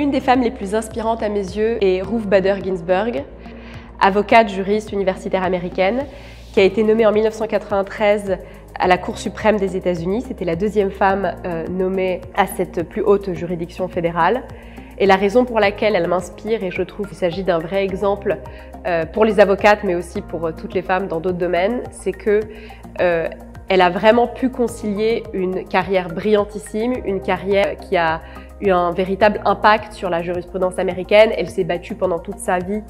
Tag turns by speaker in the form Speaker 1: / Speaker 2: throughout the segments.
Speaker 1: L'une des femmes les plus inspirantes à mes yeux est Ruth Bader Ginsburg, avocate juriste universitaire américaine, qui a été nommée en 1993 à la Cour suprême des États-Unis. C'était la deuxième femme nommée à cette plus haute juridiction fédérale. Et la raison pour laquelle elle m'inspire, et je trouve qu'il s'agit d'un vrai exemple pour les avocates, mais aussi pour toutes les femmes dans d'autres domaines, c'est qu'elle a vraiment pu concilier une carrière brillantissime, une carrière qui a eu un véritable impact sur la jurisprudence américaine. Elle s'est battue pendant toute sa vie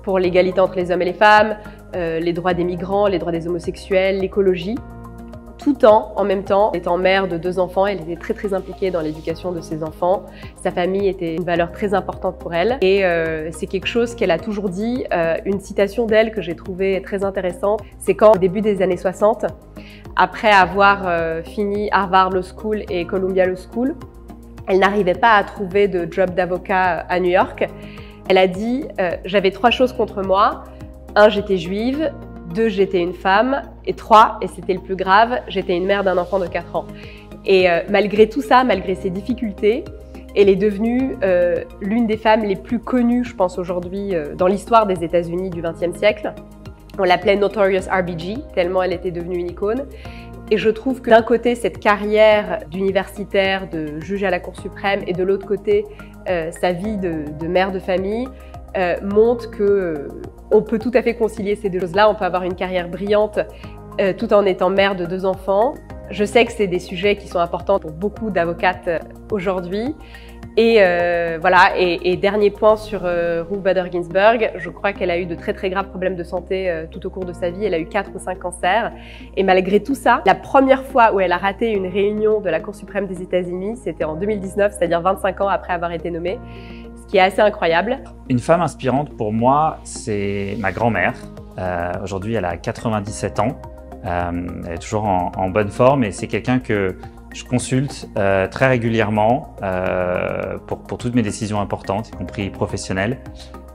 Speaker 1: pour l'égalité entre les hommes et les femmes, les droits des migrants, les droits des homosexuels, l'écologie. Tout en même temps, étant mère de 2 enfants, elle était très impliquée dans l'éducation de ses enfants. Sa famille était une valeur très importante pour elle. Et c'est quelque chose qu'elle a toujours dit, une citation d'elle que j'ai trouvée très intéressante, c'est quand, au début des années 60, après avoir fini Harvard Law School et Columbia Law School, elle n'arrivait pas à trouver de job d'avocat à New York. Elle a dit « J'avais 3 choses contre moi. 1, j'étais juive. 2, j'étais une femme. Et 3, et c'était le plus grave, j'étais une mère d'un enfant de 4 ans. » Et malgré tout ça, malgré ces difficultés, elle est devenue l'une des femmes les plus connues, je pense, aujourd'hui dans l'histoire des États-Unis du XXe siècle. On l'appelait Notorious RBG, tellement elle était devenue une icône. Et je trouve que d'un côté, cette carrière d'universitaire, de juge à la Cour suprême, et de l'autre côté, sa vie de mère de famille, montre qu'on peut tout à fait concilier ces 2 choses-là. On peut avoir une carrière brillante tout en étant mère de 2 enfants. Je sais que c'est des sujets qui sont importants pour beaucoup d'avocates aujourd'hui. Et voilà. Et dernier point sur Ruth Bader Ginsburg, je crois qu'elle a eu de très graves problèmes de santé tout au cours de sa vie. Elle a eu 4 ou 5 cancers. Et malgré tout ça, la première fois où elle a raté une réunion de la Cour suprême des États-Unis, c'était en 2019, c'est-à-dire 25 ans après avoir été nommée, ce qui est assez incroyable.
Speaker 2: Une femme inspirante pour moi, c'est ma grand-mère. Aujourd'hui, elle a 97 ans. Elle est toujours en bonne forme et c'est quelqu'un que je consulte très régulièrement pour toutes mes décisions importantes, y compris professionnelles.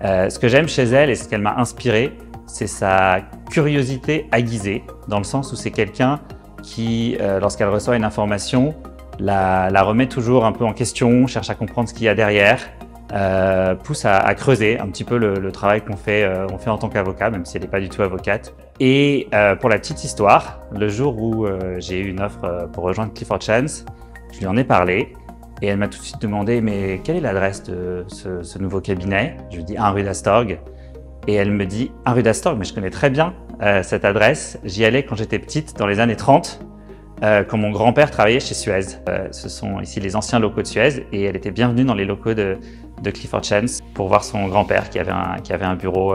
Speaker 2: Ce que j'aime chez elle et ce qu'elle m'a inspiré, c'est sa curiosité aiguisée, dans le sens où c'est quelqu'un qui, lorsqu'elle reçoit une information, la remet toujours un peu en question, cherche à comprendre ce qu'il y a derrière, pousse à creuser un petit peu le travail qu'on fait en tant qu'avocat, même si elle n'est pas du tout avocate. Et pour la petite histoire, le jour où j'ai eu une offre pour rejoindre Clifford Chance, je lui en ai parlé et elle m'a tout de suite demandé « mais quelle est l'adresse de ce nouveau cabinet ?» Je lui dis « 1 rue d'Astorg ». Et elle me dit « 1 rue d'Astorg, mais je connais très bien cette adresse. J'y allais quand j'étais petite, dans les années 30, quand mon grand-père travaillait chez Suez. Ce sont ici les anciens locaux de Suez et elle était bienvenue dans les locaux de Clifford Chance pour voir son grand-père qui avait un bureau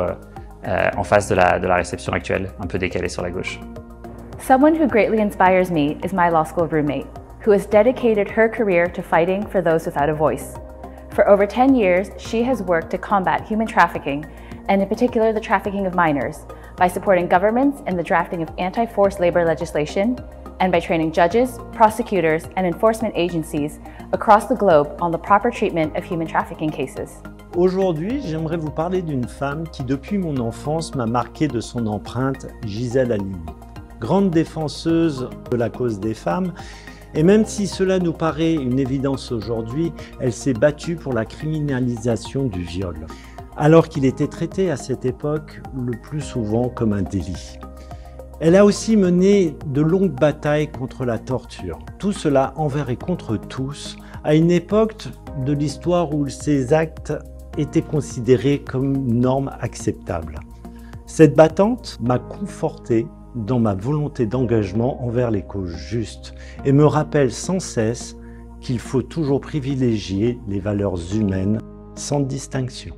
Speaker 2: en face de la réception actuelle, un peu décalé sur la gauche.
Speaker 3: Someone who greatly inspires me is my law school roommate, who has dedicated her career to fighting for those without a voice. For over 10 years, she has worked to combat human trafficking, and in particular the trafficking of minors, by supporting governments in the drafting of anti-forced labor legislation, and by training judges, prosecutors, and enforcement agencies across the globe on the proper treatment of human trafficking cases.
Speaker 4: Aujourd'hui, j'aimerais vous parler d'une femme qui, depuis mon enfance, m'a marqué de son empreinte, Gisèle Halimi. Grande défenseuse de la cause des femmes, et même si cela nous paraît une évidence aujourd'hui, elle s'est battue pour la criminalisation du viol, alors qu'il était traité à cette époque le plus souvent comme un délit. Elle a aussi mené de longues batailles contre la torture. Tout cela envers et contre tous, à une époque de l'histoire où ces actes étaient considérés comme une norme acceptable. Cette battante m'a conforté dans ma volonté d'engagement envers les causes justes et me rappelle sans cesse qu'il faut toujours privilégier les valeurs humaines sans distinction.